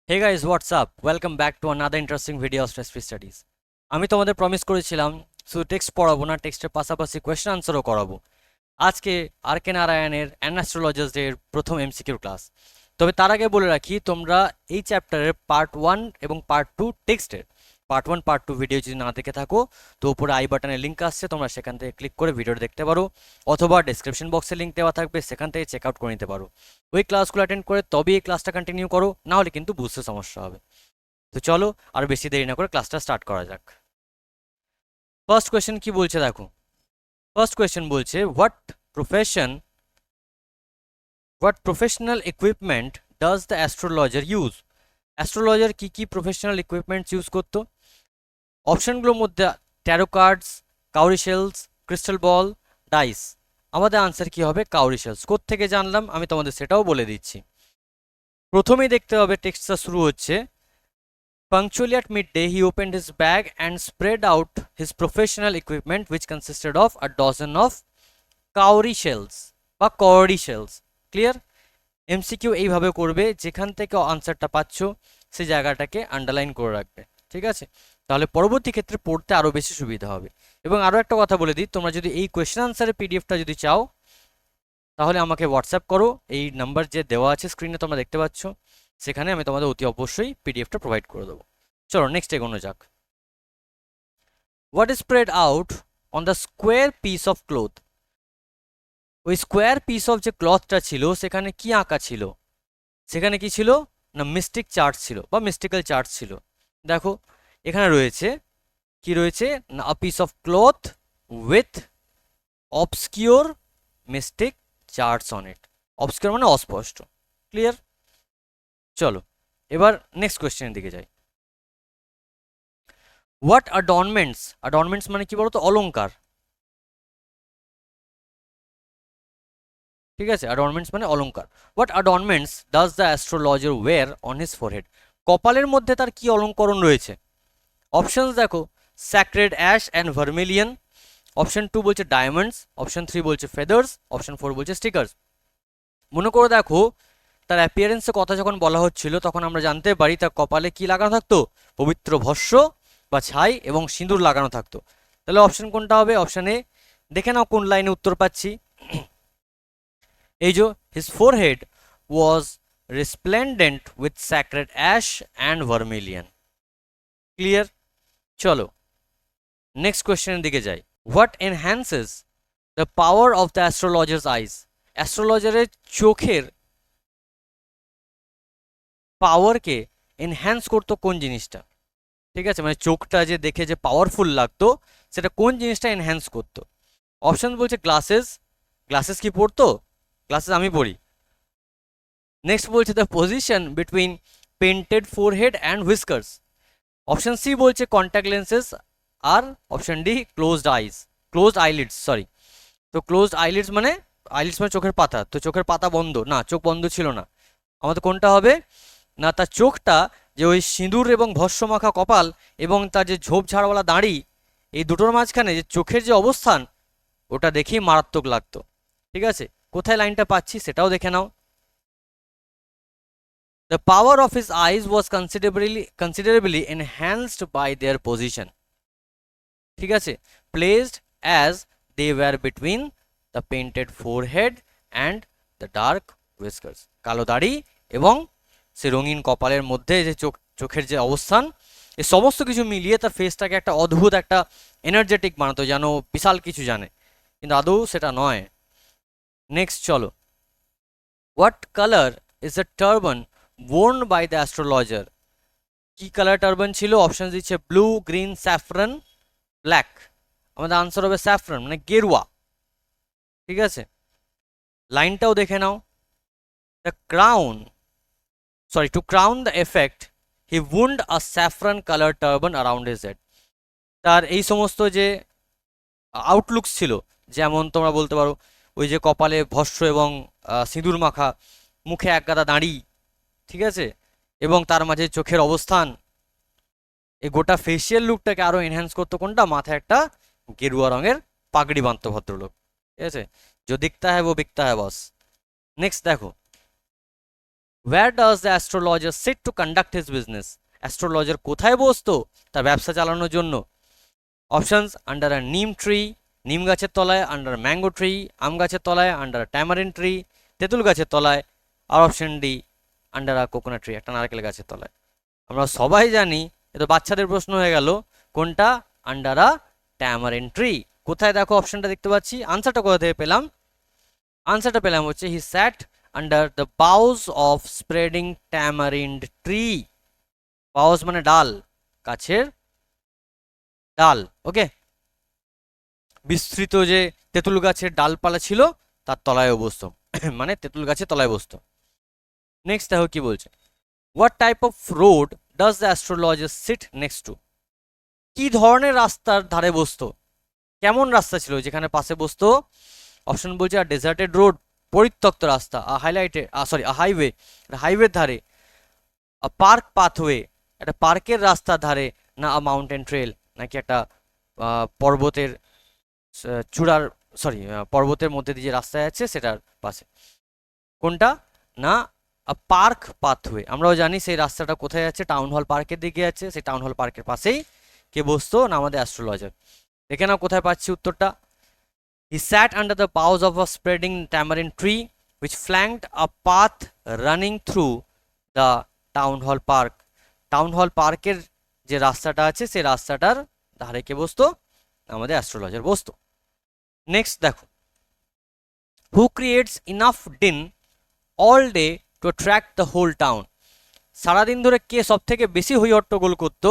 Hey guys, what's up? Welcome back to another interesting video of stress free studies. আমি তোমাদের promise করেছিলাম শুধু text পড়াবো না, টেক্সটের পাশাপাশি কোয়েশ্চেন আনসারও করাবো। আজকে আর কে নারায়ণের অ্যাস্ট্রোলজার্স এর প্রথম এমসিকিউ ক্লাস। তবে তার আগে বলে রাখি, তোমরা এই চ্যাপ্টারের পার্ট 1 এবং পার্ট 2 টেক্সটের পার্ট 1 পার্ট 2 ভিডিও যদি না দেখে থাকো, তো উপরে আই বাটনে লিঙ্ক আসছে, তোমরা সেখান থেকে ক্লিক করে ভিডিওটা দেখতে পারো, অথবা ডেসক্রিপশন বক্সে লিঙ্ক দেওয়া থাকবে, সেখান থেকে চেক আউট করে নিতে পারো। ওই ক্লাসগুলো অ্যাটেন্ড করে তবে এই ক্লাসটা কন্টিনিউ করো, না হলে কিন্তু বুঝতে সমস্যা হবে। তো চলো আর বেশি দেরি না করে ক্লাসটা স্টার্ট করা যাক। ফার্স্ট কোয়েশ্চেন কি বলছে দেখো। ফার্স্ট কোয়েশ্চেন বলছে what professional equipment does the astrologer use. Astrologer কি কি প্রফেশনাল ইকুইপমেন্টস ইউজ করতো? অপশনগুলোর মধ্যে ট্যারো কার্ডস, কাউরি শেলস, ক্রিস্টাল বল, ডাইস। আমাদের আনসার কি হবে? কাউরি শেলস। কোত্থেকে জানলাম আমি তোমাদের সেটাও বলে দিচ্ছি। প্রথমেই দেখতে হবে টেক্সটটা শুরু হচ্ছে, punctually at midday he opened his bag and spread out his professional equipment which consisted of a dozen of cowrie shells বা cowrie shells. ক্লিয়ার? এমসিকিউ এইভাবে করবে, যেখান থেকে আনসারটা পাচ্ছ সেই জায়গাটাকে আন্ডারলাইন করে রাখবে, ঠিক আছে? তাহলে পরবর্তী ক্ষেত্রে পড়তে আরও বেশি সুবিধা হবে। এবং আরও একটা কথা বলে দিই, তোমরা যদি এই কোয়েশ্চেন আনসারের পিডিএফটা যদি চাও, তাহলে আমাকে হোয়াটসঅ্যাপ করো। এই নাম্বার যে দেওয়া আছে স্ক্রিনে তোমরা দেখতে পাচ্ছ, সেখানে আমি তোমাদের অতি অবশ্যই পিডিএফটা প্রোভাইড করে দেবো। চলো নেক্সট এগোনো যাক। What is spread out on the square piece of cloth. ওই স্কোয়ার পিস অফ যে ক্লথটা ছিল সেখানে কি আঁকা ছিল? সেখানে কি ছিল না মিস্টিক চার্ট ছিল বা মিস্টিক্যাল চার্ট ছিল। দেখো এখানে রয়েছে, কি রয়েছে না a piece of cloth with obscure mystic charts on it. Obscure মানে অস্পষ্ট। ক্লিয়ার? চলো এবার নেক্সট কোয়েশ্চেনের দিকে যাই। হোয়াট অ্যাডর্নমেন্টস মানে কি বলতো? অলংকার। ঠিক আছে, অ্যাডর্নমেন্টস মানে অলংকার। What adornments does the astrologer wear on his forehead. কপালের মধ্যে তার কি অলঙ্করণ রয়েছে? অপশনস দেখো, sacred ash and vermilion. Option 2 বলছে ডায়মন্ডস, অপশন 3 বলছে ফেদার্স, অপশন 4 বলছে স্টিকার্স। মনে করে দেখো, তার অ্যাপিয়ারেন্সের কথা যখন বলা হচ্ছিল তখন আমরা জানতে পারি তার কপালে কি লাগানো থাকতো? পবিত্র ভস্য বা ছাই এবং সিঁদুর লাগানো থাকতো। তাহলে অপশন কোনটা হবে? Option A. দেখে নাও কোন লাইনে উত্তর পাচ্ছি। এই যে his forehead was resplendent with sacred ash and vermilion. Clear? চলো নেক্সট কোয়েশ্চেনের দিকে যাই। What enhances the power of the astrologer's eyes. অ্যাস্ট্রোলজারের চোখের পাওয়ারকে এনহ্যান্স করতো কোন জিনিসটা? ঠিক আছে, মানে চোখটা যে দেখে যে পাওয়ারফুল লাগতো, সেটা কোন জিনিসটা এনহ্যান্স করতো? অপশন বলছে গ্লাসেস। গ্লাসেস কি পড়তো? গ্লাসেস আমি পড়ি। নেক্সট বলছে the position between painted forehead and whiskers. Option C বলছে কন্ট্যাক্ট লেন্সেস। আর option D closed eyelids, sorry. তো ক্লোজড আইলিডস মানে চোখের পাতা, তো চোখের পাতা বন্ধ না, চোখ বন্ধ ছিল না। আমাদের কোনটা হবে? না তার চোখটা যে ওই সিঁদুর এবং ভস্য মাখা কপাল এবং তার যে ঝোপঝাড়ওয়ালা দাড়ি, এই দুটোর মাঝখানে যে চোখের যে অবস্থান, ওটা দেখেই মারাত্মক লাগতো। ঠিক আছে, কোথায় লাইনটা পাচ্ছি সেটাও দেখে নাও। The power of his eyes was considerably enhanced by their position. ঠিক আছে, placed as they were between the painted forehead and the dark whiskers. কালো দাড়ি এবং সে রঙিন কপালের মধ্যে যে চোখের যে অবস্থান, এই সমস্ত কিছু মিলিয়ে তার ফেসটাকে একটা অদ্ভুত একটা এনার্জেটিক বানাতো, যেন বিশাল কিছু জানে, কিন্তু আদৌ সেটা নয়। নেক্সট চলো। What colour is the turban worn by the astrologer? কি কালার টার্বান ছিল? অপশন দিচ্ছে ব্লু, গ্রিন, স্যাফরন, ব্ল্যাক। আমাদের আনসার হবে স্যাফরন মানে গেরুয়া। ঠিক আছে, লাইনটাও দেখে নাও। The crown to crown the effect he wound a saffron colored turban around his head. তার এই সমস্ত যে আউটলুকস ছিল, যেমন তোমরা বলতে পারো ওই যে কপালে ভস্য এবং সিঁদুর মাখা, মুখে একগাদা দাড়ি, ঠিক আছে, এবং তার মাঝে চোখের অবস্থান, এই গোটা ফেসিয়াল লুকটাকে আরো এনহ্যান্স করতো কোনটা? মাথায় একটা গেরুয়া রঙের পাগড়ি বাঁধতো ভদ্রলোক। ঠিক আছে, जो दिखता है वो बिकता है बॉस। नेक्स्ट देखो, Where does the astrologer sit to conduct his business? Astrologer কোথায় বসতো তার ব্যবসা চালানোর জন্য? অপশনস: আন্ডার আ নিম ট্রি, নিম গাছের তলায়; আন্ডার ম্যাঙ্গো ট্রি, আম গাছের তলায়; আন্ডার ট্যামারিন ট্রি, তেঁতুল গাছের তলায়; আর option D, under a coconut tree, একটা নারকেল গাছের তলায়। আমরা সবাই জানি, এ তো বাচ্চাদের প্রশ্ন হয়ে গেল, কোনটা? Under a tamarin tree. কোথায় দেখো অপশনটা দেখতে পাচ্ছি, আনসারটা কোথা থেকে পেলাম? আনসারটা পেলাম হচ্ছে he sat under the boughs of spreading tamarind tree. Boughs মানে ডাল, গাছের ডাল। ওকে, বিস্তৃত যে তেঁতুল গাছের ডালপালা ছিল তার তলায় বসতো মানে তেঁতুল গাছের তলায় বসতো। নেক্সট দেখো কি বলছে, what type of road does the astrologer sit next to? কি ধরনের রাস্তার ধারে বসতো? কেমন রাস্তা ছিল যেখানে পাশে বসতো? অপশন বলছে আর ডেজার্টেড রোড, পরিত্যক্ত রাস্তা; আ হাইওয়ে, হাইওয়ের ধারে; আ পার্ক পাথওয়ে, একটা পার্কের রাস্তার ধারে; না আ মাউন্টেন ট্রেল, নাকি একটা পর্বতের চূড়ার পর্বতের মধ্যে দিয়ে যে রাস্তায় আছে সেটার পাশে। কোনটা? না পার্ক পাথওয়ে। আমরাও জানি সেই রাস্তাটা কোথায় আছে, টাউন হল পার্কের দিকে আছে। সেই টাউন হল পার্কের পাশেই কে বসতো? না আমাদের অ্যাস্ট্রোলজার। দেখে নাও কোথায় পাচ্ছি উত্তরটা। He sat under the boughs of a spreading tamarind tree which flanked a path running through the town hall park. Town hall পার্কের যে রাস্তাটা আছে সেই রাস্তাটার ধারে কে বসতো? আমাদের অ্যাস্ট্রোলজার বসতো। নেক্সট দেখো, who creates enough din all day to attract the whole town? সারাদিন ধরে কে সব থেকে বেশি হই হট্টগোল করতো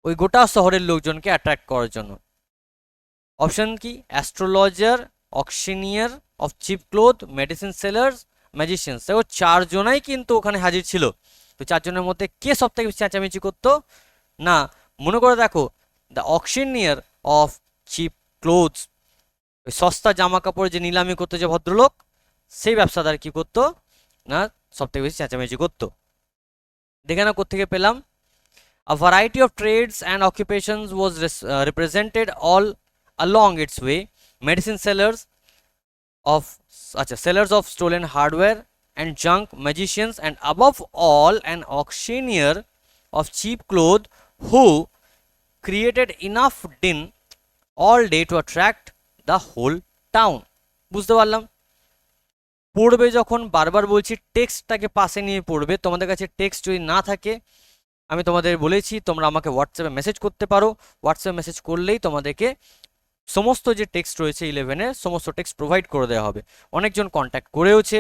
ওই গোটা শহরের লোকজনকে অ্যাট্রাক্ট করার জন্য? অপশন কি? Astrologer, auctioneer of cheap cloth, medicine sellers, magicians. দেখো চারজনাই কিন্তু ওখানে হাজির ছিল। তো চারজনের মধ্যে কে সব থেকে বেশি চেঁচামেচি করতো? না, মনে করে দেখো, দ্য অকশনিয়ার অফ চিপ ক্লোথস, ওই সস্তা জামা কাপড় যে নিলামি করতো যে ভদ্রলোক, সেই ব্যবসাদার কি করতো? না সব থেকে বেশি চেঁচামেচি করতো। দেখে না কোত্থেকে পেলাম। A variety of trades and occupations was represented all along its way. Medicine sellers of stolen hardware and junk, magicians, and above all an auctioneer of cheap clothes who created enough din all day to attract the whole town. বুঝতে পারলাম। পড়বে যখন, বারবার বলছি টেক্সটটাকে পাশে নিয়ে পড়বে। তোমাদের কাছে টেক্সট যদি না থাকে, আমি তোমাদের বলেছি তোমরা আমাকে হোয়াটসঅ্যাপে মেসেজ করতে পারো। হোয়াটসঅ্যাপে মেসেজ করলেই তোমাদেরকে সমস্ত যে টেক্সট রয়েছে 11-এর সমস্ত টেক্সট প্রোভাইড করে দেওয়া হবে। অনেকজন কন্ট্যাক্ট করেওছে,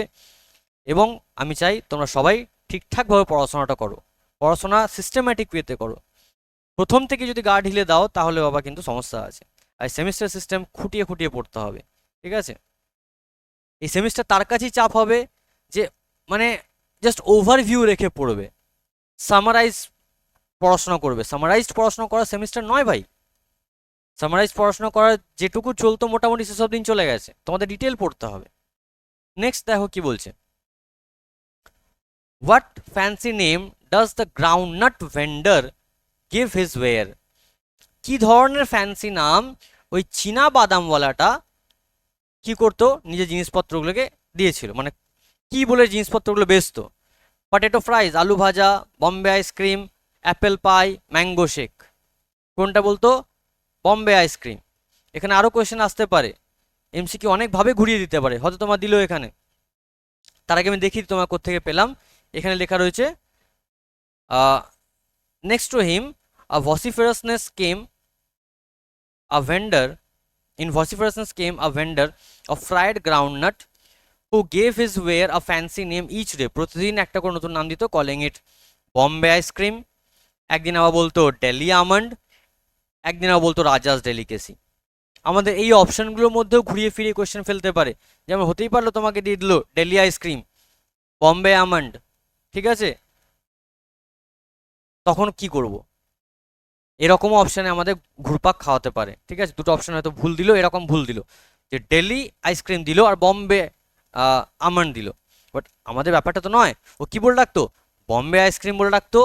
এবং আমি চাই তোমরা সবাই ঠিকঠাকভাবে পড়াশোনাটা করো, পড়াশোনা সিস্টেম্যাটিক ওয়েতে করো। প্রথম থেকে যদি গা ঢিলে দাও তাহলে বাবা কিন্তু সমস্যা আছে। আর সেমিস্টার সিস্টেম খুঁটিয়ে খুঁটিয়ে পড়তে হবে, ঠিক আছে? এই সেমিস্টার তার কাছেই চাপ হবে যে মানে জাস্ট ওভারভিউ রেখে পড়বে, সামারাইজ পড়াশোনা করবে। সামারাইজড পড়াশোনা করার সেমিস্টার নয় ভাই। সামারাইজ পড়াশোনা করার যেটুকু চলতো মোটামুটি সেসব দিন চলে গেছে, তোমাদের ডিটেল পড়তে হবে। নেক্সট দেখো কি বলছে, what fancy name does the groundnut vendor give his ware? কি ধরনের ফ্যান্সি নাম ওই চীনা বাদামওয়ালাটা কি করতো? নিজের জিনিসপত্রগুলোকে দিয়েছিল, মানে কি বলে জিনিসপত্রগুলো বেচতো? পটেটো ফ্রাইজ, আলু ভাজা, Bombay ice cream, apple pie, mango shake. কোনটা বলতো? বম্বে আইসক্রিম। এখানে আরও কোয়েশ্চেন আসতে পারে, এমসিকিউ অনেকভাবে ঘুরিয়ে দিতে পারে, হয়তো তোমার দিল এখানে। তার আগে আমি দেখি তোমার কোত্থেকে পেলাম। এখানে লেখা রয়েছে, next to him a vociferousness came a vendor in vociferousness came a vendor of fried groundnut who gave his ware a fancy name each day. প্রতিদিন একটা করে নতুন নাম দিত, কলিং ইট বম্বে আইসক্রিম। একদিন আবার বলতো ডেলি আমন্ড, একদিন আবার বলতো রাজাস ডেলিকেসি। আমাদের এই অপশনগুলোর মধ্যেও ঘুরিয়ে ফিরিয়ে কোয়েশ্চেন ফেলতে পারে। যেমন হতেই পারলো তোমাকে দিয়ে দিল ডেলি আইসক্রিম, বম্বে আমন্ড, ঠিক আছে? তখন কি করব? এরকমও অপশানে আমাদের ঘুরপাক খাওয়াতে পারে, ঠিক আছে? দুটো অপশন হয়তো ভুল দিল, এরকম ভুল দিল যে ডেলি আইসক্রিম দিল আর বম্বে আমন্ড দিল। বাট আমাদের ব্যাপারটা তো নয়, ও কি বলে রাখতো? বম্বে আইসক্রিম বলে রাখতো,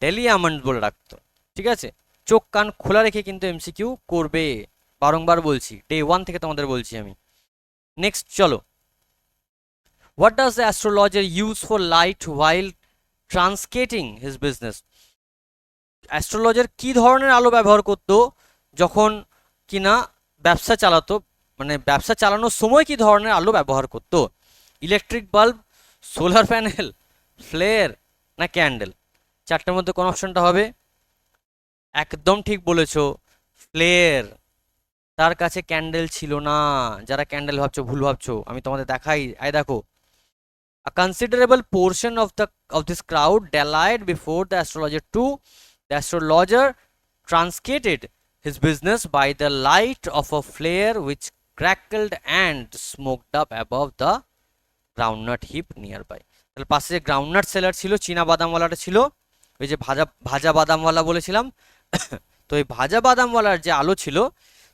ডেলি আমন্ড বলে রাখতো, ঠিক আছে? চোখ কান খোলা রেখে কিন্তু এমসিকিউ করবে, বারংবার বলছি, ডে 1 থেকে তোমাদের বলছি আমি। নেক্সট চলো, What does the astrologer use for light while transacting his business? Astrologer কি ধরনের আলো ব্যবহার করতো যখন কিনা ব্যবসা চালাতো, মানে ব্যবসা চালানোর সময় কি ধরনের আলো ব্যবহার করতো? Electric bulb, solar panel, flare না ক্যান্ডেল? চারটার মধ্যে কোন অপশনটা হবে? একদম ঠিক বলেছো, ফ্লেয়ার। তার কাছে ক্যান্ডেল ছিল না। যারা ক্যান্ডেল ভাবছো ভুল ভাবছো, আমি তোমাদের দেখাই। আই দেখো, a considerable portion of this crowd dallied before the astrologer too. The astrologer truncated his business by the light of a flare which crackled and smoked up above the groundnut heap nearby. তাহলে পাশে যে groundnut seller ছিল, চীনা বাদামওয়ালাটা ছিল, ওই যে ভাজা ভাজা বাদামওয়ালা বলেছিলাম, তো এই ভাজা বাদামওয়ালার যে আলো ছিল,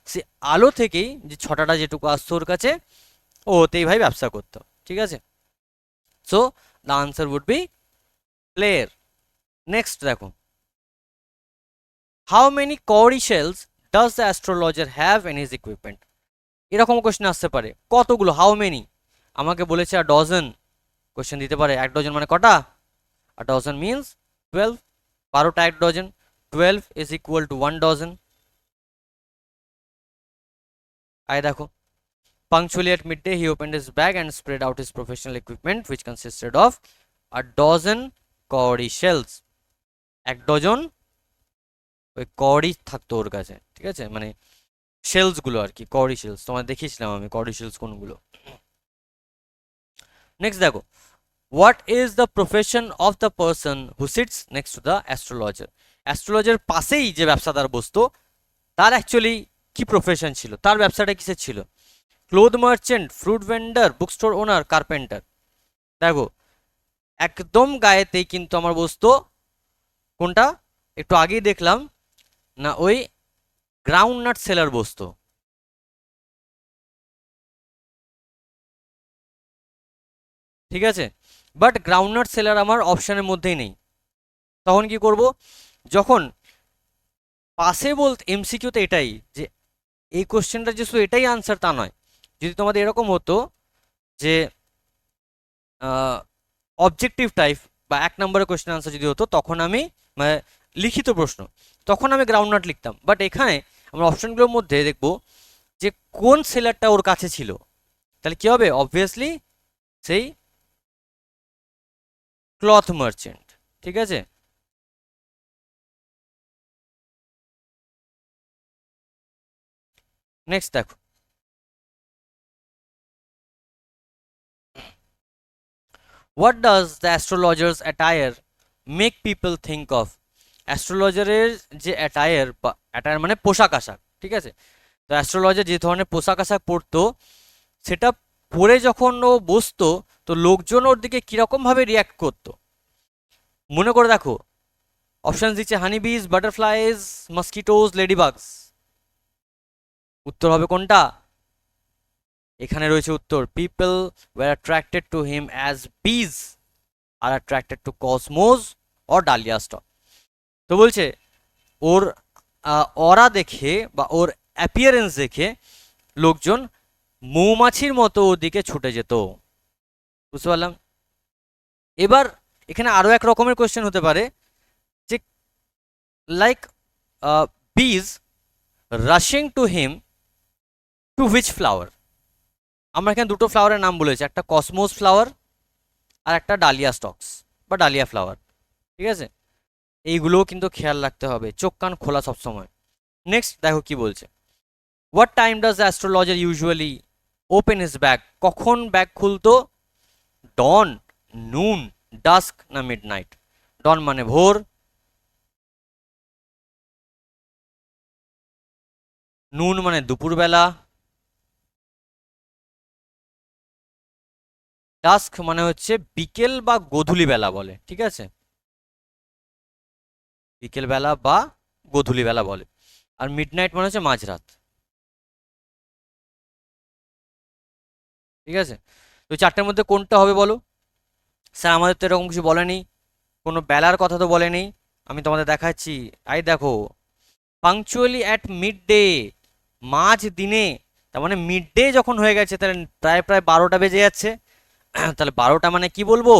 সে আলো থেকেই যে ছটাটা যেটুকু আসতো ওর কাছে, ও ওতেই ভাই ব্যবসা করতো। ঠিক আছে, so the answer would be player. Next দেখো, how many cowrie shells does the astrologer have in his equipment? এরকম কোশ্চেন আসতে পারে, কতগুলো, হাউ মেনি। আমাকে বলেছে a dozen, কোশ্চেন দিতে পারে এক ডজন মানে কটা? a dozen means 12, 12টা এক dozen, 12 is equal to 1 dozen। আয় দেখো, punctually at midday he opened his bag and spread out his professional equipment which consisted of a dozen cowrie shells। এক dozen ওই কড়ি থাকতো ওর কাছে। ঠিক আছে, মানে শেলস গুলো আর কি, কড়ি শেলস। তোমার দেখিয়েছিলাম আমি কড়ি শেলস কোনগুলো। নেক্সট দেখো, what is the profession of the person who sits next to the astrologer? Astrologer পাশেই যে ব্যবসাদার বসতো, তার অ্যাকচুয়ালি কি প্রফেশন ছিল, তার ব্যবসাটা কিসের ছিল? Cloth merchant, fruit vendor, book store owner, carpenter? দেখো, একদম গায়েতেই কিন্তু আমার বসতো কোনটা, একটু আগেই দেখলাম না, ওই গ্রাউন্ডনাট সেলার বসতো। ঠিক আছে, বাট গ্রাউন্ডনাট সেলার আমার অপশনের মধ্যেই নেই। তখন কি করব? যখন পাশে বলতে এমসিকিউতে এটাই যে এই কোশ্চেনটা যে শুধু এটাই আনসার তা নয়, যদি তোমাদের এরকম হতো যে অবজেক্টিভ টাইপ বা এক নম্বরের কোশ্চেন আনসার যদি হতো, তখন আমি মানে লিখিত প্রশ্ন, তখন আমি গ্রাউন্ডনাট লিখতাম। বাট এখানে আমরা অপশনগুলোর মধ্যে দেখব যে কোন সেলারটা ওর কাছে ছিল, তাহলে কি হবে? অবভিয়াসলি সেই ক্লথ মার্চেন্ট। ঠিক আছে, নেক্সট দেখো, what does the astrologer's attire make people think of? অ্যাস্ট্রোলজারের যে অ্যাটায়ার, বা অ্যাটায়ার মানে পোশাক আশাক, ঠিক আছে, তো অ্যাস্ট্রোলজার যে ধরনের পোশাক আশাক পরতো, সেটা পরে যখন ও বসতো, তো লোকজন ওর দিকে কীরকমভাবে রিয়াক্ট করতো মনে করে দেখো। অপশন দিচ্ছে হানি বিজ, বাটারফ্লাইজ, মস্কিটোজ, লেডিবাগস। উত্তর হবে কোনটা? এখানে রয়েছে উত্তর, people were attracted to him as bees are attracted to cosmos or dahlia stalks. তো বলছে ওর অরা দেখে বা ওর অ্যাপিয়ারেন্স দেখে লোকজন মৌমাছির মতো ওর দিকে ছুটে যেত। বুঝতে পারলাম। এবার এখানে আরো এক রকমের কোয়েশ্চেন হতে পারে যে লাইক বিজ rushing to him to which flower? আমরা এখানে দুটো ফ্লাওয়ারের নাম বলেছি, একটা কসমোস ফ্লাওয়ার আর একটা ডালিয়া স্টকস বা ডালিয়া ফ্লাওয়ার। ঠিক আছে, এইগুলোও কিন্তু খেয়াল রাখতে হবে, চোখ কান খোলা সবসময়। নেক্সট দেখো কি বলছে, what time does the astrologer usually open his bag? কখন ব্যাগ খুলতো? ডন, নুন, ডাস্ক না মিড নাইট? ডন মানে ভোর, নুন মানে দুপুরবেলা, ডাস্ক মানে হচ্ছে বিকেল বা গোধূলি বেলা বলে। ঠিক আছে, বিকেল বেলা বা গোধূলি বেলা বলে। আর মিড নাইট মানে হচ্ছে মাঝরাত। ঠিক আছে, তো চারটের মধ্যে কোনটা হবে বলো? স্যার আমাদের তো এরকম কিছু বলেনি, কোনো বেলার কথা তো বলেনি। আমি তোমাদের দেখাচ্ছি, আই দেখো, পাংচুয়ালি অ্যাট মিড ডে, মাঝ দিনে, তার মানে মিড ডে যখন হয়ে গেছে, তাহলে প্রায় প্রায় 12টা বেজে যাচ্ছে। তাহলে 12টা মানে কি বলবো?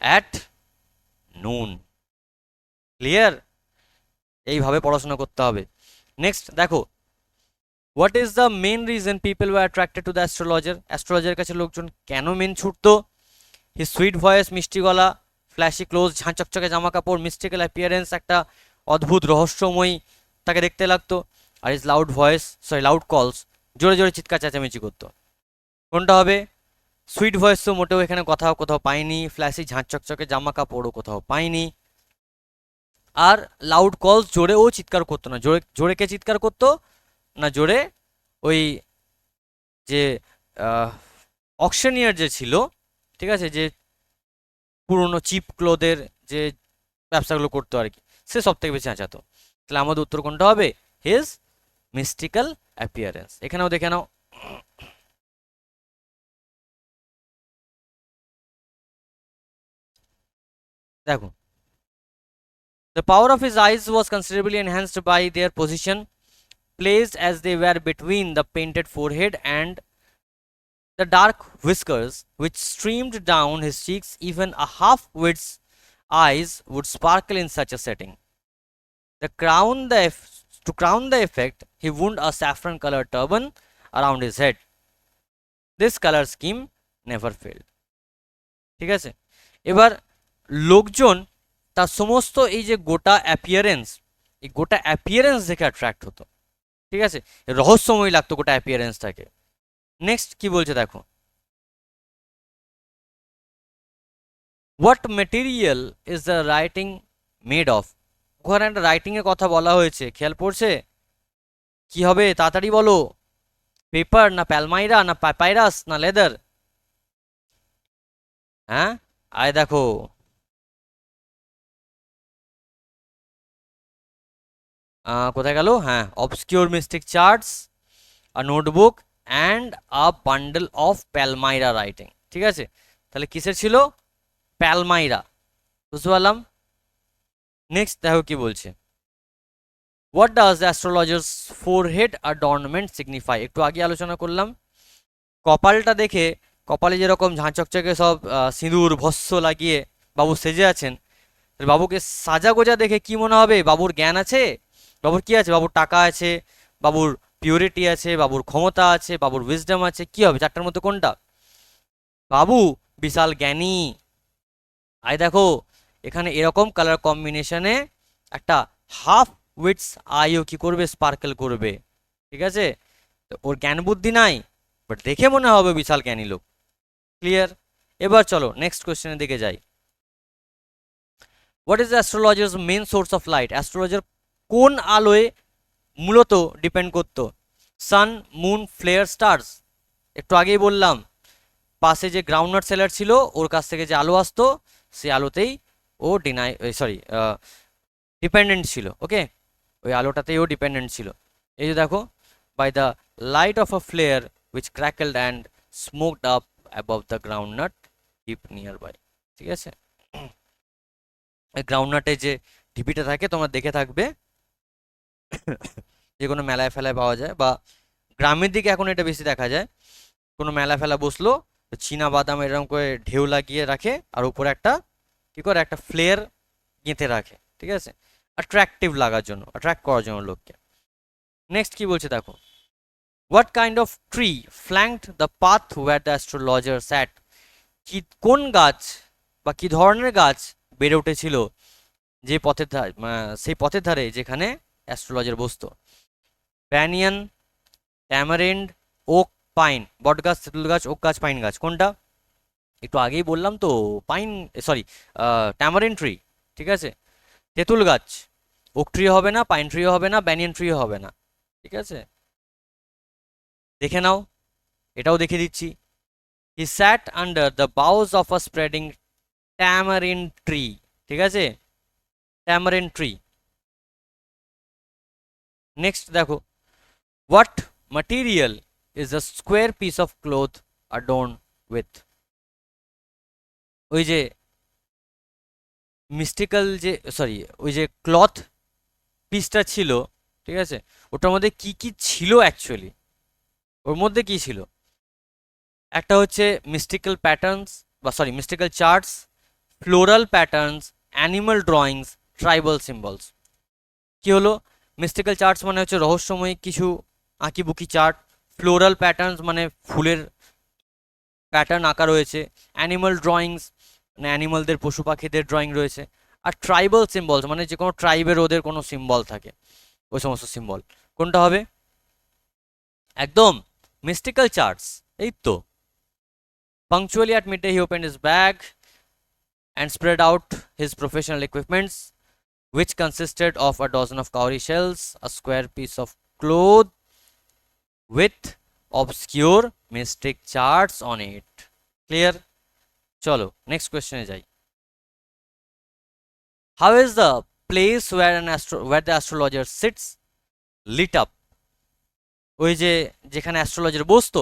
At noon. ক্লিয়ার? এইভাবে পড়াশোনা করতে হবে। নেক্সট দেখো, what is the main reason people were attracted to the astrologer? অ্যাস্ট্রোলজারের কাছে লোকজন কেন মেন ছুটতো? হিজ সুইট ভয়েস, মিষ্টি গলা, ফ্ল্যাশি ক্লোজ, ঝাঁচকচকে জামা কাপড়, মিস্টিক্যাল অ্যাপিয়ারেন্স, একটা অদ্ভুত রহস্যময়ী তাকে দেখতে লাগতো। আর his loud voice, sorry loud calls, জোরে জোরে চিৎকার চেঁচামেচি করতো। কোনটা হবে? সুইট ভয়েস তো মোটেও এখানে কোথাও কোথাও পাইনি, ফ্ল্যাশি ঝাঁচকচকে জামা কাপড়ও কোথাও পাইনি, আর লাউড কলস জোরে ও চিৎকার করতো না। জোরে জোরে কে চিৎকার করতো? না জোরে ওই যে অকশনিয়ার যে ছিল, ঠিক আছে, যে পুরনো চিপ ক্লোথের যে ব্যবসাগুলো করতো আর কি, সে সব থেকে বেশি চেঁচাতো। তাহলে আমাদের উত্তর কোনটা হবে? His mystical appearance. এখানেও দেখে নাও, দেখো, the power of his eyes was considerably enhanced by their position, placed as they were between the painted forehead and the dark whiskers which streamed down his cheeks. Even a half-wit's eyes would sparkle in such a setting. To crown the effect, he wound a saffron-colored turban around his head. This color scheme never failed. ঠিক আছে, এবার লোকজন তার সমস্ত এই যে গোটা appearance, এই গোটা অ্যাপিয়ারেন্স দেখে অ্যাট্রাক্ট হতো। ঠিক আছে, রহস্যময় লাগতো গোটা অ্যাপিয়ারেন্সটাকে। নেক্সট কি বলছে দেখো, what material is the writing made of? ওখানে একটা রাইটিং এর কথা বলা হয়েছে, খেয়াল পড়ছে? কি হবে তাড়াতাড়ি বলো? পেপার না প্যালমাইরা না পাইরাস না লেদার? হ্যাঁ, আয় দেখো, কোথায় গেল? হ্যাঁ, obscure mystic charts, a notebook and a bundle of palmyra writing. ঠিক আছে, তাহলে কিসের ছিল? প্যালমাইরা। বুঝতে পারলাম। নেক্সট দেখো কি বলছে, what does the astrologer's forehead adornment signify? একটু আগে আলোচনা করলাম, কপালটা দেখে, কপালে যেরকম ঝাঁচকচকে সব সিঁদুর ভস্য লাগিয়ে বাবু সেজে আছেন, বাবুকে সাজা গোজা দেখে কি মনে হবে? বাবুর জ্ঞান আছে, বাবুর কি আছে? বাবুর টাকা আছে, বাবুর পিউরিটি আছে, বাবুর ক্ষমতা আছে, বাবুর উইজডম আছে। কি হবে চারটার মধ্যে কোনটা? বাবু বিশাল জ্ঞানী। আই দেখো, এখানে এরকম কালার কম্বিনেশনে একটা হাফ উইটস আইও কি করবে? স্পার্কেল করবে। ঠিক আছে, তো ওর জ্ঞান বুদ্ধি নাই, বাট দেখে মনে হবে বিশাল জ্ঞানী লোক। ক্লিয়ার? এবার চলো নেক্সট কোয়েশ্চেনের দিকে যাই। What is the astrologer's main source of light? Astrologer কোন আলোয় মূলত ডিপেন্ড করতো? Sun, moon, flare, stars? একটু আগেই বললাম, পাশে যে গ্রাউন্ডনাট সেলার ছিল ওর কাছ থেকে যে আলো আসতো, সেই আলোতেই ও ডিপেন্ডেন্ট ছিল। ওকে, ওই আলোটাতেই ও ডিপেন্ডেন্ট ছিল। এই যে দেখো, by the light of a flare which crackled and smoked up above the groundnut heap nearby. ঠিক আছে, এই গ্রাউন্ডনাটে যে ঢিপিটা থাকে তোমরা দেখে থাকবে, যে কোনো মেলায় ফেলায় পাওয়া যায়, বা গ্রামের দিকে এখন এটা বেশি দেখা যায়। কোনো মেলা ফেলা বসলো, চীনা বাদাম এরকম করে ঢেউ লাগিয়ে রাখে, আর উপরে একটা কি করে একটা ফ্লেয়ার গেঁথে রাখে। ঠিক আছে, অ্যাট্রাকটিভ লাগার জন্য, অ্যাট্রাক্ট করার জন্য লোককে। নেক্সট কি বলছে দেখো, what kind of tree flanked the path where the astrologer sat? কি কোন গাছ বা কি ধরনের গাছ বেড়ে উঠেছিল যে পথের ধারে, সেই পথের ধারে যেখানে অ্যাস্ট্রোলজার বসতো? Banyan, tamarind, oak, pine? বট গাছ, তেঁতুল গাছ, ওক গাছ, পাইন গাছ? কোনটা? একটু আগেই বললাম তো, পাইন, সরি, ট্যামারিন ট্রি। ঠিক আছে, তেঁতুল গাছ। ওক ট্রিও হবে না, পাইন ট্রিও হবে না, ব্যানিয়ান ট্রিও হবে না। ঠিক আছে, দেখে নাও, এটাও দেখে দিচ্ছি। He sat under the boughs of a spreading tamarind tree. ঠিক আছে, ট্যামারিন ট্রি। নেক্সট দেখো, what material is a square piece of cloth adorned with? ওই যে মিস্টিক্যাল যে, সরি, ওই যে ক্লথ পিসটা ছিল, ঠিক আছে, ওটার মধ্যে কি কি ছিল অ্যাকচুয়ালি? ওর মধ্যে কি ছিল? একটা হচ্ছে মিস্টিক্যাল প্যাটার্নস বা sorry mystical charts, floral patterns, animal drawings, tribal symbols. কি হলো? মিস্টিক্যাল চার্টস মানে হচ্ছে রহস্যময়ী কিছু আঁকিবুকি চার্ট, ফ্লোরাল প্যাটার্নস মানে ফুলের প্যাটার্ন আঁকা রয়েছে, অ্যানিমাল ড্রয়িংস মানে অ্যানিমালদের পশু পাখিদের ড্রয়িং রয়েছে, আর ট্রাইবাল সিম্বলস মানে যে কোনো ট্রাইবের ওদের কোনো সিম্বল থাকে, ওই সমস্ত সিম্বল। কোনটা হবে? একদম মিস্টিক্যাল চার্টস, এই তো। Punctually at midday, he opened his bag and spread out his professional equipments, which consisted of a dozen of cowrie shells, a square piece of cloth with obscure mystic charts on it. Clear? Cholo, next question is how is the place where the astrologer sits lit up? ওই যে যেখানে astrologer বসতো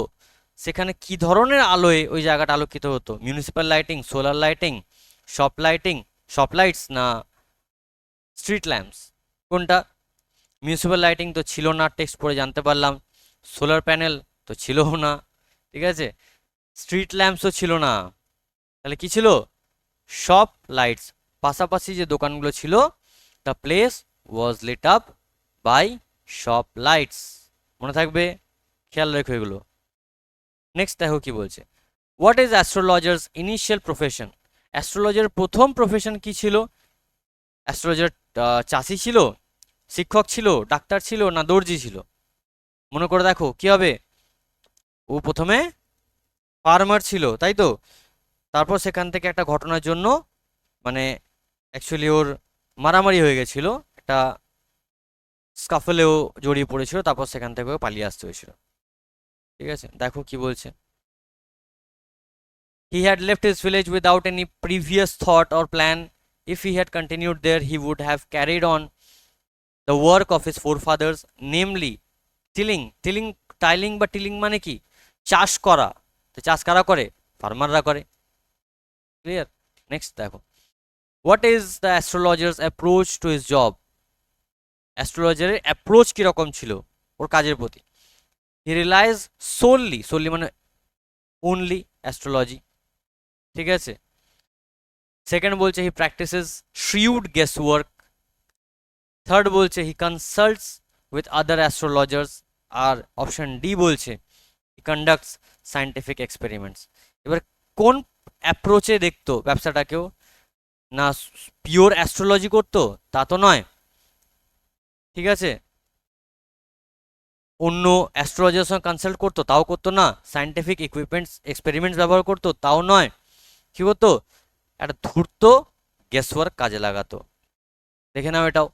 সেখানে কি ধরনের আলোয় ওই জায়গাটা আলোকিত হতো? Municipal lighting, solar lighting, lighting, shop lights না স্ট্রিট ল্যাম্পস? কোনটা? মিউনিসিপ্যাল লাইটিং তো ছিল না, টেক্সট পড়ে জানতে পারলাম। সোলার প্যানেল তো ছিলও না, ঠিক আছে। স্ট্রিট ল্যাম্পসও ছিল না, তাহলে কি ছিল? Shop lights. পাশাপাশি যে দোকানগুলো ছিল, the place was lit up by shop lights. মনে থাকবে, খেয়াল রেখো এগুলো। নেক্সট দেখো কি বলছে, what is astrologer's initial profession? Astrologer প্রথম প্রফেশন কি ছিল? অ্যাস্ট্রোলজার চাষি ছিল, শিক্ষক ছিল, ডাক্তার ছিল, না দর্জি ছিল? মনে করে দেখো কি হবে। ও প্রথমে ফার্মার ছিল, তাই তো। তারপর সেখান থেকে একটা ঘটনার জন্য মানে অ্যাকচুয়ালি ওর মারামারি হয়ে গেছিল, একটা স্কাফলেও জড়িয়ে পড়েছিল, তারপর সেখান থেকে পালিয়ে আসতে হয়েছিল। ঠিক আছে, দেখো কি বলছে। He had left his village without any previous thought or plan. If he had continued there, he would have carried on the work of his forefathers, namely tilling. Tiling বা টিলিং মানে কি? চাষ করা। তো চাষ কারা করে? ফার্মাররা করে। ক্লিয়ার? নেক্সট দেখো, what is the astrologer's approach to his job? অ্যাস্ট্রোলজারের অ্যাপ্রোচ কিরকম ছিল ওর কাজের প্রতি? হি রিলাইজ সোললি মানে ওনলি অ্যাস্ট্রোলজি, ঠিক আছে। সেকেন্ড বলছে he practises shrewd guess work. Third বলছে he consults with other astrologers. আর অপশন ডি বলছে হি কন্ডাক্টস সায়েন্টিফিক এক্সপেরিমেন্টস। এবার কোন অ্যাপ্রোচে দেখতো ব্যবসাটাকেও? না পিওর অ্যাস্ট্রোলজি করতো, তা তো নয়, ঠিক আছে। অন্য অ্যাস্ট্রোলজারের সঙ্গে কনসাল্ট করতো, তাও করতো না। সায়েন্টিফিক ইকুইপমেন্টস এক্সপেরিমেন্টস ব্যবহার করতো, তাও নয়। কি করতো? একটা ধূর্ত গেসওয়ার্ক কাজে লাগাতো। দেখে নাও এটাও।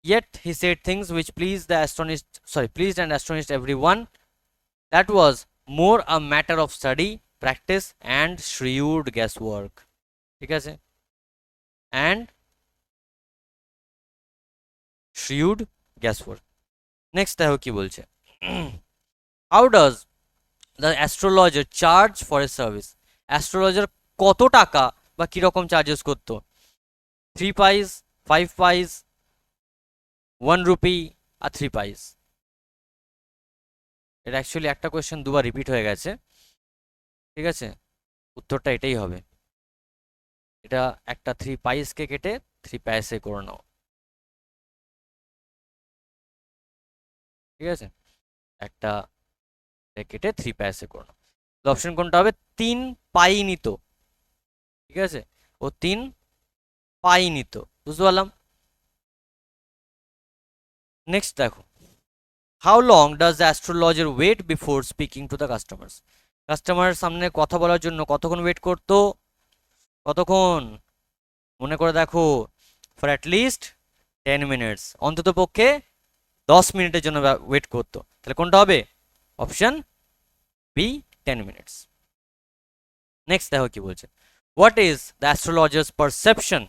Yet he said things which pleased and astonished everyone. That was more a matter of study, practice and shrewd guesswork. ঠিক আছে, and shrewd guesswork. Next দেখো কি বলছে, how does the astrologer charge for his service? Astrologer কত টাকা বা কিরকম charges করতো? 3 পাইস, 5 পাইস, 1 রুপি আর 3 পাইস? এটা অ্যাকচুয়ালি একটা কোয়েশ্চেন দুবার রিপিট হয়ে গেছে, ঠিক আছে। উত্তরটা এটাই হবে। এটা একটা 3 পাইসকে কেটে 3 পাইসে করে নাও, ঠিক আছে। একটা কেটে 3 পাইসে করে নাও। অপশন কোনটা হবে? 3 পাই নিত, ঠিক আছে। ও 3 পাই নিত, বুঝতে পারলাম। নেক্সট দেখো, how long does the astrologer wait before speaking to the customers? কাস্টমারের সামনে কথা বলার জন্য কতক্ষণ ওয়েট করতো? কতক্ষণ? মনে করে দেখো, ফর অ্যাট লিস্ট 10 মিনিটস, অন্তত পক্ষে 10 মিনিটের জন্য ওয়েট করতো। তাহলে কোনটা হবে? Option B, 10 minutes. নেক্সট দেখো কি বলছে, what is the astrologers perception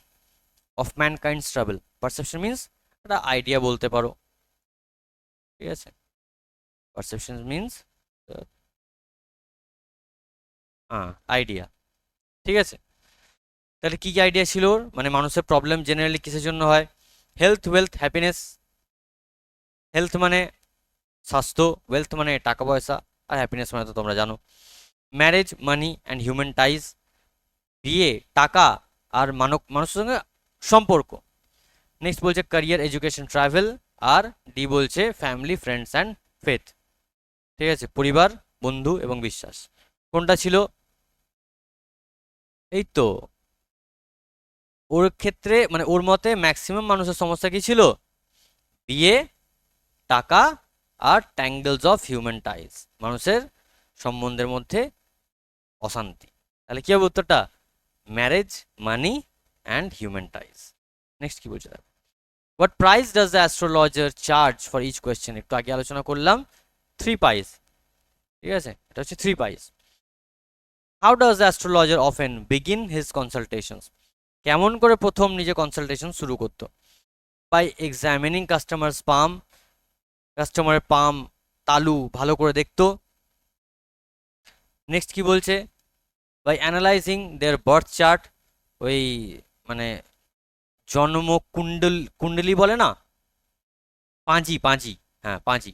of ম্যানকাইন্ডস travel? Perception means একটা আইডিয়া বলতে পারো, ঠিক আছে। পারসেপশন মিন্স আইডিয়া, ঠিক আছে। তাহলে কি কি আইডিয়া ছিল ওর? মানে মানুষের প্রবলেম জেনারেলি কিসের জন্য হয়? Health, wealth, happiness. হেলথ মানে স্বাস্থ্য, ওয়েলথ মানে টাকা পয়সা, আর হ্যাপিনেস মানে তো তোমরা জানো। Marriage, money and human ties, বিয়ে, টাকা আর মানুষের সঙ্গে সম্পর্ক। নেক্সট বলছে ক্যারিয়ার, এডুকেশন, ট্রাভেল। আর ডি বলছে ফ্যামিলি, ফ্রেন্ডস অ্যান্ড ফেথ। ঠিক আছে, পরিবার, বন্ধু এবং বিশ্বাস। কোনটা ছিল? এই তো, ওর ক্ষেত্রে মানে ওর মতে ম্যাক্সিমাম মানুষের সমস্যা কি ছিল? বিয়ে, টাকা আর ট্যাঙ্গেলস অফ হিউম্যান টাইজ, মানুষের সম্বন্ধের মধ্যে অশান্তি। তাহলে কি হবে উত্তরটা? Marriage, money and human ties. Next কি বলছে? What price does the astrologer charge for each question? একটু আগে আলোচনা করলাম 3 পাইস। ঠিক আছে, এটা হচ্ছে 3 pies. How does the astrologer often begin his consultations? কেমন করে প্রথম নিজে কনসালটেশন শুরু করতো? বাই এক্সামিনিং কাস্টমার্স পাম, কাস্টমারের পাম, তালু ভালো করে দেখতো। নেক্সট কি বলছে? By analyzing their birth chart, ওই মানে জন্ম কুণ্ডলী বলে না, পাঁজি পাঁজি, হ্যাঁ পাঁজি।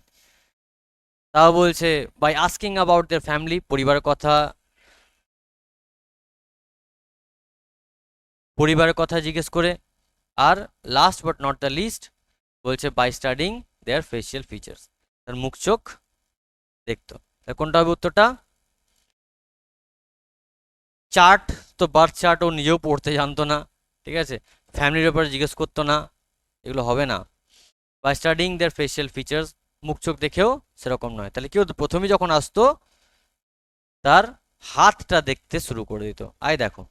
তাও বলছে by asking about their family, পরিবারের কথা, পরিবারের কথা জিজ্ঞেস করে। আর last but not the least বলছে by studying their facial features, তার মুখ চোখ দেখতো। কোনটা হবে উত্তরটা? চার্ট তো বার্থ চার্ট ও নিজেও পড়তে জানতো না, ঠিক আছে, ফ্যামিলির ব্যাপারে জিজ্ঞেস করতো না, এগুলো হবে না। By studying their facial features, মুখ চোখ দেখেও সেরকম নয়। তাহলে কি হতো? প্রথমেই যখন আসতো তার হাতটা দেখতে শুরু করে দিত। আই দেখো,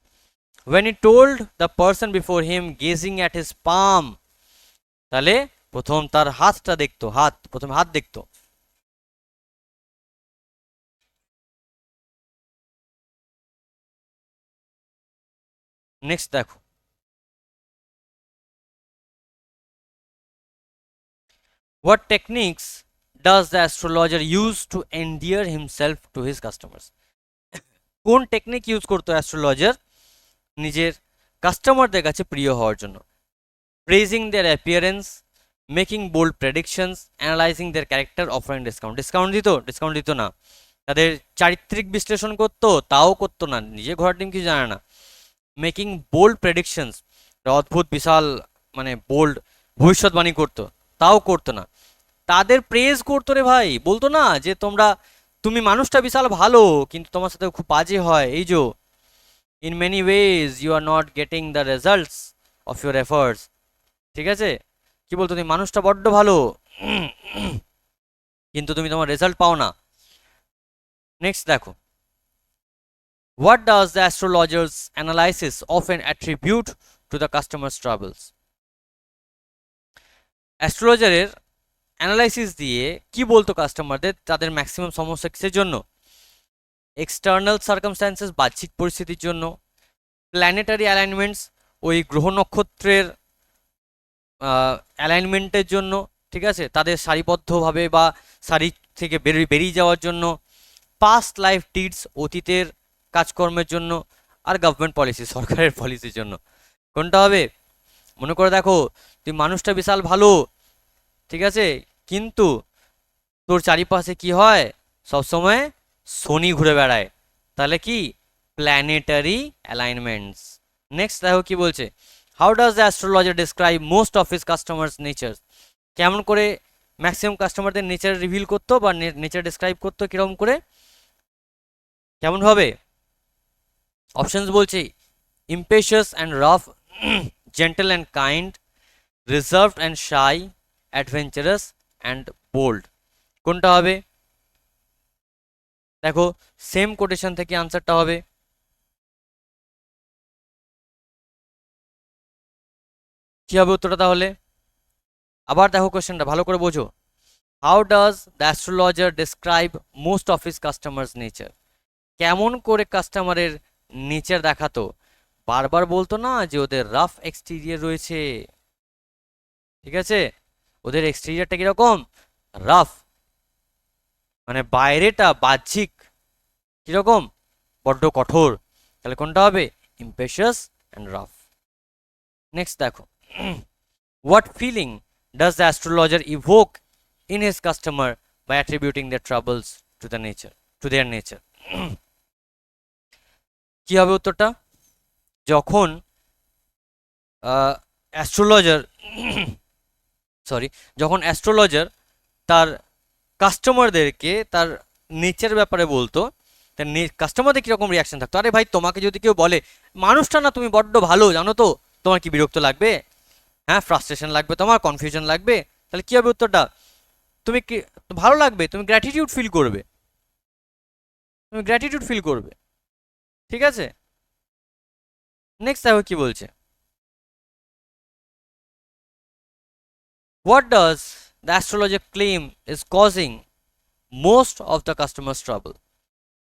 when he told the person before him gazing at his palm, তাহলে প্রথম তার হাতটা দেখতো, হাত প্রথমে হাত দেখতো। নেক্সট দেখো, what techniques does the astrologer use to endear himself to his customers? কোন টেকনিক ইউজ করতো অ্যাস্ট্রোলজার নিজের কাস্টমারদের কাছে প্রিয় হওয়ার জন্য? Praising their appearance, making bold predictions, analysing their character, offering discount. Discount দিত? ডিসকাউন্ট দিত না। তাদের চারিত্রিক বিশ্লেষণ করতো? তাও করতো না, নিজে ঘোড়ার ডিম কিছু জানে না। মেকিং বোল্ড প্রেডিকশনস, অদ্ভুত বিশাল মানে বোল্ড ভবিষ্যৎবাণী করতো? তাও করতো না। তাদের প্রেজ করতো রে ভাই, বলতো না যে তুমি মানুষটা বিশাল ভালো কিন্তু তোমার সাথে খুব বাজে হয়, এই যে in many ways you are not getting the results of your efforts. ঠিক আছে, কি বলতো? তুমি মানুষটা বড্ড ভালো কিন্তু তুমি তোমার রেজাল্ট পাও না। নেক্সট দেখো, what does the astrologer's analysis often attribute to the customer's travails? অ্যাস্ট্রোলজারের অ্যানালাইসিস দিয়ে কি বলতো কাস্টমারদের তাদের ম্যাক্সিমাম সমস্যা কিসের জন্য? এক্সটার্নাল সার্কামস্ট্যান্সেস, বাহ্যিক পরিস্থিতির জন্য। প্ল্যানেটারি অ্যালাইনমেন্টস, ওই গ্রহ নক্ষত্রের অ্যালাইনমেন্টের জন্য। ঠিক আছে, তাদের সারিবদ্ধভাবে বা সারি থেকে বেরিয়ে যাওয়ার জন্য। পাস্ট লাইফ ডিডস, অতীতের কাজকর্মের জন্য। আর গভর্নমেন্ট পলিসি, সরকারের পলিসির জন্য। কোনটা হবে? মনে করে দেখো, তুই মানুষটা বিশাল ভালো, ঠিক আছে, কিন্তু তোর চারিপাশে কি হয়? সবসময় শনি ঘুরে বেড়ায়। তাহলে কি? প্ল্যানেটারি অ্যালাইনমেন্টস। নেক্সট দেখো কি বলছে, how does the astrologer describe most of his customers nature? কেমন করে ম্যাক্সিমাম কাস্টমারদের নেচার রিভিল করতো বা নেচার ডিসক্রাইব করতো? কিরকম করে, কেমন ভাবে? অপশনস বলছি, impetuous and rough, gentle and kind, reserved and shy, adventurous and bold. কোনটা হবে? দেখো, সেম কোটেশন থেকে আনসারটা হবে। কি হবে উত্তরটা তাহলে? আবার দেখো কোশ্চেনটা ভালো করে বোঝো। How does the astrologer describe most of his customers nature? কেমন করে কাস্টমারের নেচার দেখাতো? বারবার বলতো না যে ওদের রাফ এক্সটেরিয়ার রয়েছে, ঠিক আছে, ওদের এক্সটেরিয়ারটা কিরকম? রাফ, মানে বাইরেটা বাহ্যিক কিরকম? বড্ড কঠোর। তাহলে কোনটা হবে? Impetuous and rough. নেক্সট দেখো, what feeling does the astrologer evoke in his customer by attributing their troubles to the nature, to their nature. কি হবে উত্তরটা? যখন অ্যাস্ট্রোলজার সরি যখন অ্যাস্ট্রোলজার তার কাস্টমারদেরকে তার নেচার ব্যাপারে বলতো, তার কাস্টমারদের কীরকম রিয়াকশন থাকতো। আরে ভাই, তোমাকে যদি কেউ বলে মানুষটা না তুমি বড্ড ভালো, জানো তো, তোমার কি বিরক্ত লাগবে? হ্যাঁ, ফ্রাস্ট্রেশন লাগবে, তোমার কনফিউশন লাগবে। তাহলে কী হবে উত্তরটা? তুমি কি ভালো লাগবে, তুমি গ্র্যাটিটিউড ফিল করবে, তুমি গ্র্যাটিটিউড ফিল করবে। ঠিক আছে, নেক্সট দেখো কি বলছে। What does the astrologer claim is causing most of the customers trouble?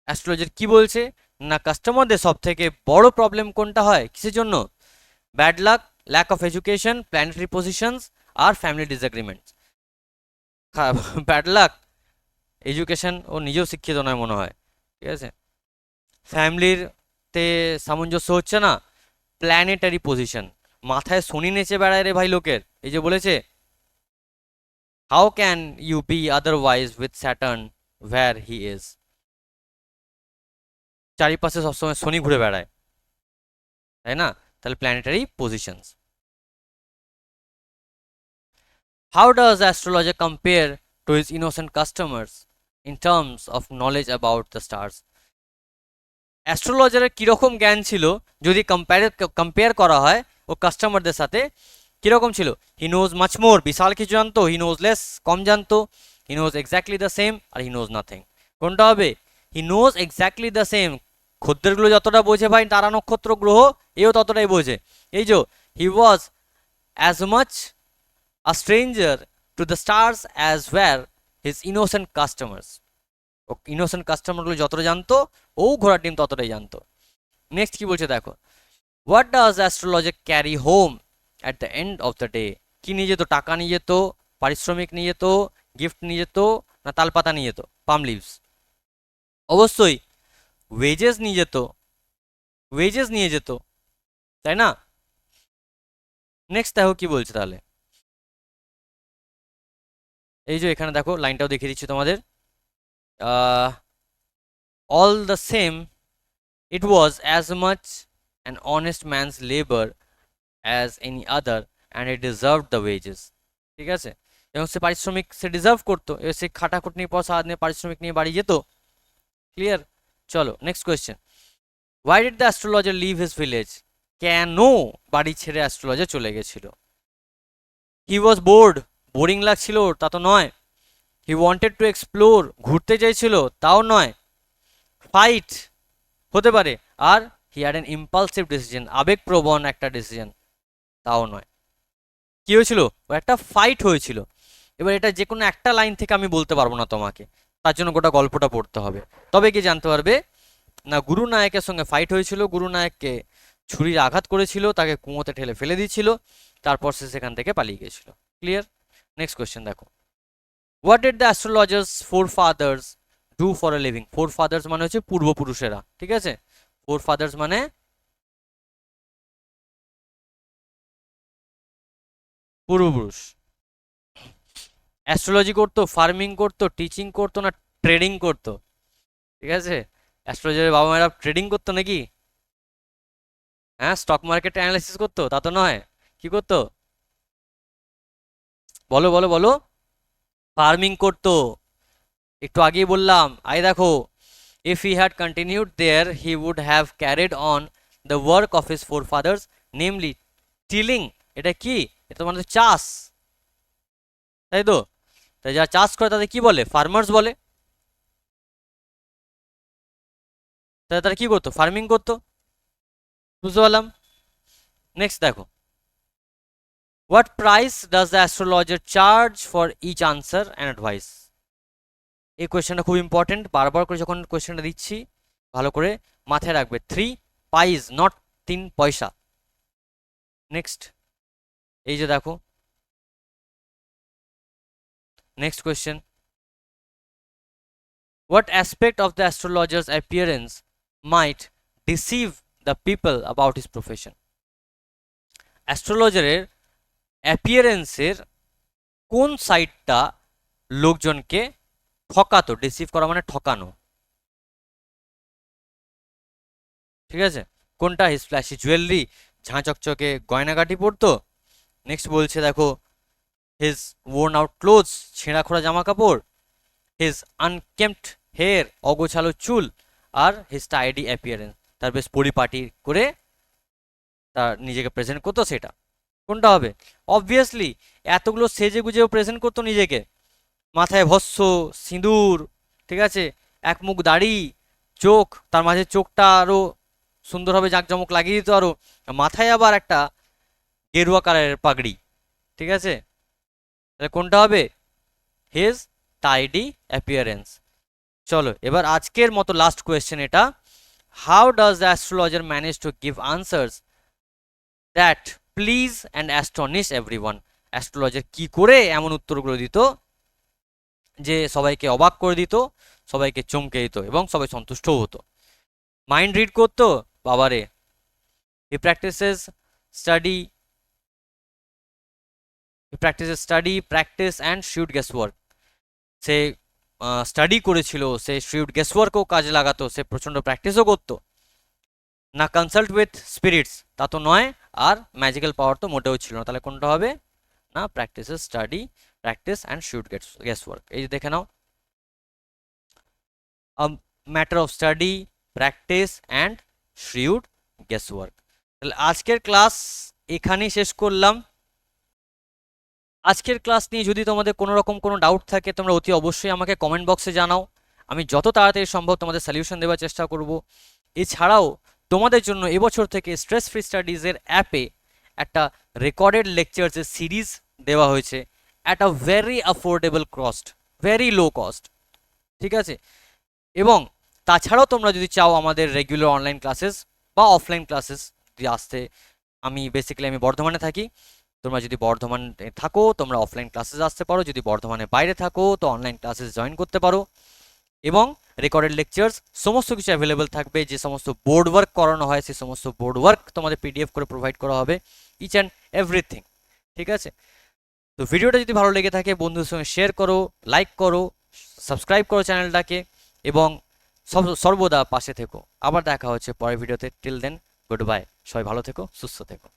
Astrologer কি বলছে না কাস্টমারদের সব থেকে বড় প্রবলেম কোনটা হয়, কিসের জন্য? Bad luck, lack of education, planetary positions আর family disagreements. Bad luck, education, ও নিজেও শিক্ষিত নয় মনে হয়, ঠিক আছে, ফ্যামিলির তে সামঞ্জস্য হচ্ছে না, প্ল্যানেটারি পজিশন, মাথায় শনি নেচে বেড়ায় রে ভাই লোকের। এই যে বলেছে, how can you be otherwise with Saturn where he is, চারিপাশে সবসময় শনি ঘুরে বেড়ায়, তাই না? তাহলে planetary positions. How does astrologer compare to his innocent customers in terms of knowledge about the stars? অ্যাস্ট্রোলজারের কীরকম জ্ঞান ছিল যদি কম্পেয়ার করা হয় ও কাস্টমারদের সাথে, কীরকম ছিল? হি নোজ মাচ মোর, বিশাল কিছু জানতো, হি নোজ লেস, কম জানতো, he knows exactly the same, আর হি নোজ নাথিং। কোনটা হবে? He knows exactly the same, খদ্দেরগুলো যতটা বোঝে ভাই তারা নক্ষত্র গ্রহ, এও ততটাই বোঝে। এই যে he was as much a stranger to the stars as were his innocent customers. ও ইনোসেন্ট কাস্টমারগুলো যতটা জানতো, ও ঘোড়ার ডিম ততটাই জানতো। নেক্সট কি বলছে দেখো, what does astrologer carry home at the end of the day? কি নিয়ে যেত? টাকা নিয়ে যেত, পারিশ্রমিক নিয়ে যেত, গিফট নিয়ে যেত, না তালপাতা নিয়ে যেত, পাম লিভস? অবশ্যই ওয়েজেস নিয়ে যেত, ওয়েজেস নিয়ে যেত, তাই না? নেক্সট দেখো কি বলছে তাহলে। এই যে এখানে দেখো লাইনটাও দেখিয়ে দিচ্ছি তোমাদের। All the same it was as much an honest man's labor as any other and he deserved the wages। ঠিক আছে, এবং সে পারিশ্রমিক সে ডিজার্ভ করতো, এবার সে খাটাখুটনির পর সারাদিনে পারিশ্রমিক নিয়ে বাড়ি যেত। ক্লিয়ার? চলো next question. Why did the astrologer leave his village? কেন বাড়ি ছেড়ে অ্যাস্ট্রোলজার চলে গেছিল? হি ওয়াজ বোর্ড, বোরিং লাগছিল, তা তো নয়। হি ওয়ান্টেড টু এক্সপ্লোর, ঘুরতে চাইছিল, তাও নয়। ফাইট হতে পারে, আর he had an impulsive decision, আবেগপ্রবণ একটা ডিসিশন, তাও নয়। কি হয়েছিল? ও একটা ফাইট হয়েছিল। এবার এটা যে কোনো একটা লাইন থেকে আমি বলতে পারবো না তোমাকে, তার জন্য গোটা গল্পটা পড়তে হবে, তবে কি জানতে পারবে। না গুরু নায়কের সঙ্গে ফাইট হয়েছিল, গুরু নায়ককে ছুরির আঘাত করেছিল, তাকে কুয়োতে ঠেলে ফেলে দিয়েছিল, তারপর সে সেখান থেকে পালিয়ে গিয়েছিল। ক্লিয়ার? নেক্সট কোয়েশ্চেন দেখো, what did the astrologers four father's do for a living? Four father's মানে হচ্ছে পূর্বপুরুষেরা, ঠিক আছে, ফোর ফাদার্স মানে পূর্বপুরুষ। অ্যাস্ট্রোলজি করতো, ফার্মিং করতো, টিচিং করতো, না ট্রেডিং করতো? ঠিক আছে, অ্যাস্ট্রোলজারের বাবা মায়েরা ট্রেডিং করতো নাকি? হ্যাঁ, স্টক মার্কেট অ্যানালাইসিস করতো? তা তো নয়। কি করতো? বলো বলো বলো। ফার্মিং করতো, একটু আগেই বললাম। আই দেখো, if he had continued there he would have carried on the work of his forefathers, namely tilling। এটা কি? এটা মানে চাষ, তাই তো? তাই যারা চাষ করে তাদের কি বলে? ফার্মার্স বলে। তাহলে তারা কি করতো? ফার্মিং করতো। বুঝতে পারলাম। নেক্সট দেখো, what price does the astrologer charge for each answer and advice? এই কোয়েশ্চেনটা খুব ইম্পর্টেন্ট, বারবার করে যখন কোয়েশ্চেনটা দিচ্ছি ভালো করে মাথায় রাখবে। 3 পাইস, নট 3 পয়সা। নেক্সট, এই যে দেখো next question, what aspect of the astrologer's appearance might deceive the people about his profession? অ্যাস্ট্রোলজারের অ্যাপিয়ারেন্সের কোন সাইডটা লোকজনকে ঠকাতো, ডিসিভ করা মানে ঠকানো, ঠিক আছে। কোনটা? হিজ ফ্ল্যাশি জুয়েলারি, ঝাঁ চকচকে গয়নাগাটি পরতো। নেক্সট বলছে দেখো, হিজ ওয়ার্ন আউট ক্লোথস, ছেঁড়া খোড়া জামা কাপড়, হিজ আনকেম্পড হেয়ার, অগোছালো চুল, আর হিজ টাইডি অ্যাপিয়ারেন্স, তার বেশ পরিপাটি করে তার নিজেকে প্রেজেন্ট করতো সেটা। কোনটা হবে? অবভিয়াসলি এতগুলো সেজে গুজেও প্রেজেন্ট করতো নিজেকে, মাথায় ভস্য, সিঁদুর, ঠিক আছে, এক মুখ দাড়ি, চোখ, তার মাঝে চোখটা আরো সুন্দরভাবে জাঁকজমক লাগিয়ে দিত আরো, মাথায় আবার একটা গেরুয়া কালারের পাগড়ি, ঠিক আছে। তাহলে কোনটা হবে? His tidy appearance. চলো এবার আজকের মতো লাস্ট কোয়েশ্চেন এটা, how does the astrologer manage to give answers that please and astonish everyone? Astrologer কি করে এমন উত্তরগুলো দিত যে সবাইকে অবাক করে দিত, সবাইকে চমকে দিত এবং সবাই সন্তুষ্টও হতো। মাইন্ড রিড করতো, বাবারে। He practises study, practice and shrewd guess work. সে স্টাডি করেছিল, সে শুড গেস ওয়ার্কও কাজে লাগাতো, সে প্রচণ্ড প্র্যাকটিসও করতো। না কনসাল্ট উইথ স্পিরিটস, তা তো নয়, আর ম্যাজিক্যাল পাওয়ার তো মোটেও ছিল না। তাহলে কোনটা হবে? না, practises study, practice and shrewd guess work. এই যে দেখে নাও, matter of study, practice and shrewd guess work. তাহলে আজকের ক্লাস এখানেই শেষ করলাম। আজকের ক্লাস নিয়ে যদি তোমাদের কোনো রকম কোনো ডাউট থাকে তোমরা অতি অবশ্যই আমাকে কমেন্ট বক্সে জানাও, আমি যত তাড়াতাড়ি সম্ভব তোমাদের সলিউশন দেওয়ার চেষ্টা করব। এছাড়াও তোমাদের জন্য এবছর থেকে স্ট্রেস ফ্রি স্টাডিজের অ্যাপে একটা রেকর্ডেড লেকচার্সের সিরিজ দেওয়া হয়েছে at a very affordable cost, very low cost, ঠিক আছে। এবং তাছাড়াও তোমরা যদি চাও আমাদের রেগুলার অনলাইন ক্লাসেস বা অফলাইন ক্লাসেস যদি আসতে, আমি বেসিক্যালি বর্ধমানে থাকি, তোমরা যদি বর্ধমানে থাকো তোমরা অফলাইন ক্লাসেস আসতে পারো, যদি বর্ধমানের বাইরে থাকো তো অনলাইন ক্লাসেস জয়েন করতে পারো। এবং রেকর্ডেড লেকচার্স সমস্ত কিছু অ্যাভেলেবেল থাকবে, যে সমস্ত বোর্ড ওয়ার্ক করানো হয় সেই সমস্ত বোর্ড ওয়ার্ক তোমাদের পিডিএফ করে প্রোভাইড করা হবে, ইচ অ্যান্ড এভরিথিং, ঠিক আছে। তো ভিডিওটা যদি ভালো লেগে থাকে বন্ধুদের সঙ্গে শেয়ার করো, লাইক করো, সাবস্ক্রাইব করো চ্যানেলটাকে, এবং সর্বদা পাশে থেকো। আবার দেখা হচ্ছে পরের ভিডিওতে। টিল দেন, গুড বাই, সবাই ভালো থেকো, সুস্থ থেকো।